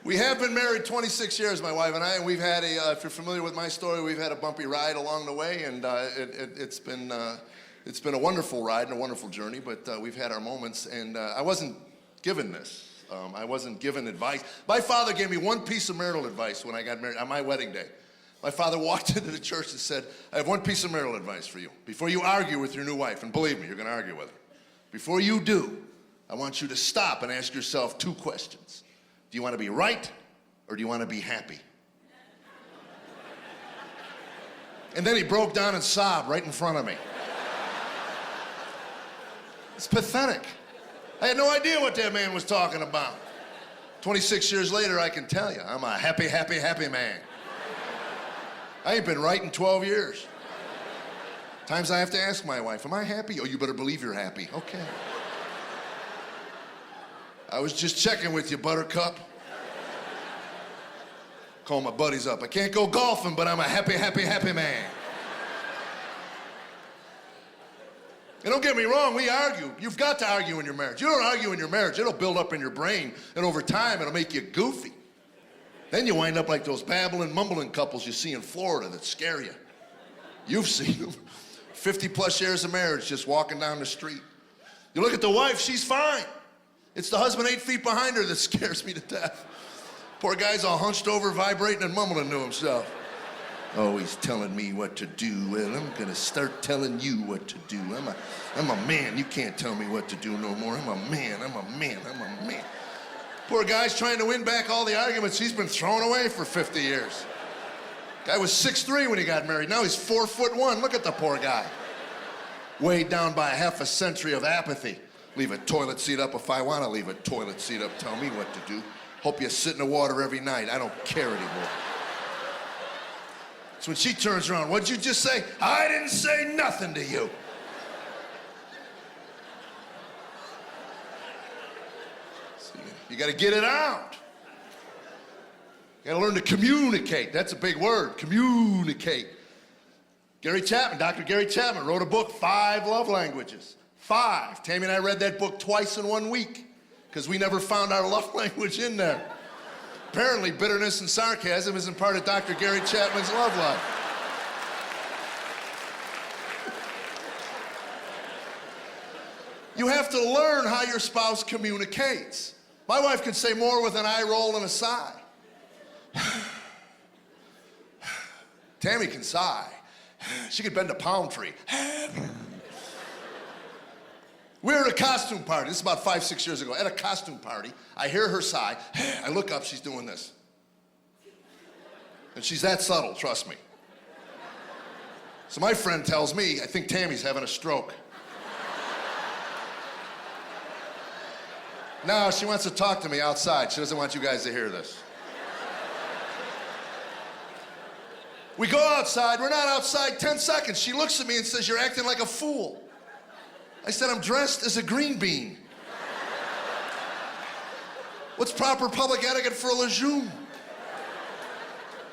We have been married 26 years, my wife and I, and we've had if you're familiar with my story, we've had a bumpy ride along the way, and it's been a wonderful ride and a wonderful journey, but we've had our moments, and I wasn't given this. I wasn't given advice. My father gave me one piece of marital advice when I got married, on my wedding day. My father walked into the church and said, I have one piece of marital advice for you. Before you argue with your new wife, and believe me, you're going to argue with her. Before you do, I want you to stop and ask yourself two questions. Do you want to be right, or do you want to be happy? And then he broke down and sobbed right in front of me. It's pathetic. I had no idea what that man was talking about. 26 years later, I can tell you, I'm a happy, happy, happy man. I ain't been right in 12 years. Times I have to ask my wife, am I happy? Oh, you better believe you're happy. Okay. I was just checking with you, Buttercup. Call my buddies up. I can't go golfing, but I'm a happy, happy, happy man. And don't get me wrong, we argue. You've got to argue in your marriage. You don't argue in your marriage, it'll build up in your brain, and over time, it'll make you goofy. Then you wind up like those babbling, mumbling couples you see in Florida that scare you. You've seen them. 50-plus years of marriage just walking down the street. You look at the wife, she's fine. It's the husband 8 feet behind her that scares me to death. Poor guy's all hunched over, vibrating and mumbling to himself. Oh, he's telling me what to do. Well, I'm gonna start telling you what to do. I'm a man. You can't tell me what to do no more. I'm a man. I'm a man. I'm a man. Poor guy's trying to win back all the arguments he's been throwing away for 50 years. Guy was 6'3" when he got married. Now he's 4'1". Look at the poor guy. Weighed down by a half a century of apathy. Leave a toilet seat up if I want to leave a toilet seat up. Tell me what to do. Hope you sit in the water every night. I don't care anymore. So when she turns around, what'd you just say? I didn't say nothing to you. See, you got to get it out. You got to learn to communicate. That's a big word, communicate. Gary Chapman, Dr. Gary Chapman wrote a book, 5 Love Languages. 5. Tammy and I read that book twice in 1 week because we never found our love language in there. Apparently, bitterness and sarcasm isn't part of Dr. Gary Chapman's love life. You have to learn how your spouse communicates. My wife could say more with an eye roll and a sigh. Tammy can sigh. She could bend a palm tree. We were at a costume party. This is about 5, 6 years ago. At a costume party, I hear her sigh. I look up, she's doing this. And she's that subtle, trust me. So my friend tells me, I think Tammy's having a stroke. No, she wants to talk to me outside. She doesn't want you guys to hear this. We go outside. We're not outside 10 seconds. She looks at me and says, you're acting like a fool. I said, I'm dressed as a green bean. What's proper public etiquette for a legume?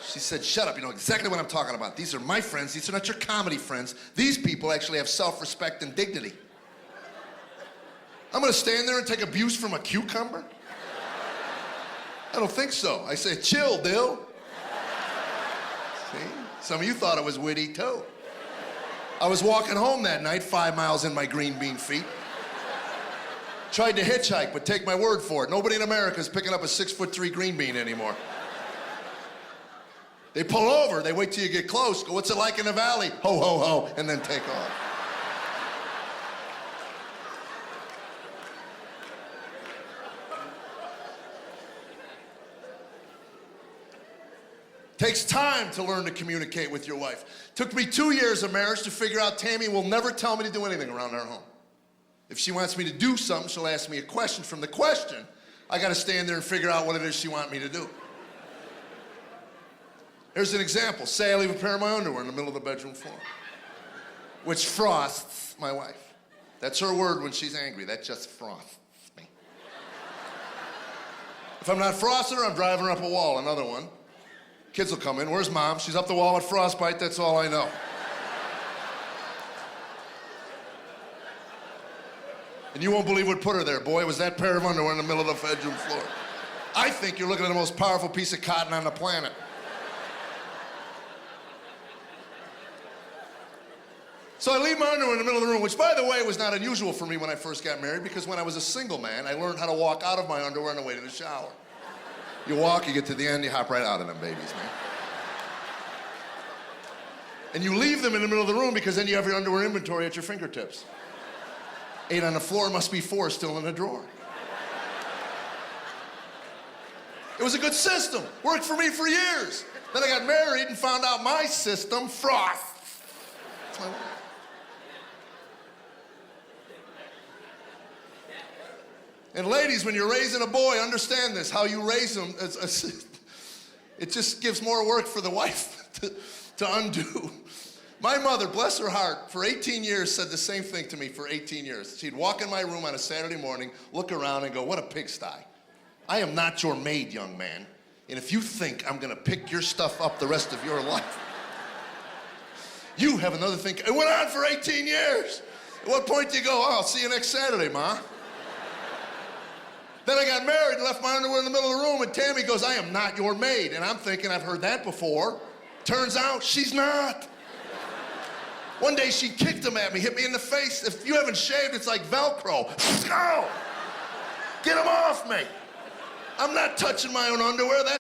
She said, shut up, you know exactly what I'm talking about. These are my friends, these are not your comedy friends. These people actually have self-respect and dignity. I'm gonna stand there and take abuse from a cucumber? I don't think so. I say, chill, Dill. See? Some of you thought it was witty too. I was walking home that night, 5 miles in my green bean feet. Tried to hitchhike, but take my word for it. Nobody in America is picking up a 6'3" green bean anymore. They pull over, they wait till you get close, go, what's it like in the valley? Ho, ho, ho, and then take off. Takes time to learn to communicate with your wife. Took me 2 years of marriage to figure out Tammy will never tell me to do anything around our home. If she wants me to do something, she'll ask me a question. From the question, I gotta stand there and figure out what it is she wants me to do. Here's an example. Say I leave a pair of my underwear in the middle of the bedroom floor, which frosts my wife. That's her word when she's angry. That just frosts me. If I'm not frosting her, I'm driving her up a wall. Another one. Kids will come in. Where's mom? She's up the wall with frostbite. That's all I know. And you won't believe what put her there. Boy, it was that pair of underwear in the middle of the bedroom floor. I think you're looking at the most powerful piece of cotton on the planet. So I leave my underwear in the middle of the room, which, by the way, was not unusual for me when I first got married, because when I was a single man, I learned how to walk out of my underwear on the way to the shower. You walk, you get to the end, you hop right out of them babies, man. And you leave them in the middle of the room because then you have your underwear inventory at your fingertips. 8 on the floor, must be 4 still in the drawer. It was a good system. Worked for me for years. Then I got married and found out my system, froth. And ladies, when you're raising a boy, understand this. How you raise him, it just gives more work for the wife to undo. My mother, bless her heart, for 18 years said the same thing to me for 18 years. She'd walk in my room on a Saturday morning, look around and go, what a pigsty. I am not your maid, young man. And if you think I'm gonna pick your stuff up the rest of your life, you have another thing. It went on for 18 years. At what point do you go, oh, I'll see you next Saturday, Ma? Then I got married and left my underwear in the middle of the room, and Tammy goes, I am not your maid. And I'm thinking, I've heard that before. Turns out, she's not. One day she kicked him at me, hit me in the face. If you haven't shaved, it's like Velcro. Go! Get him off me. I'm not touching my own underwear.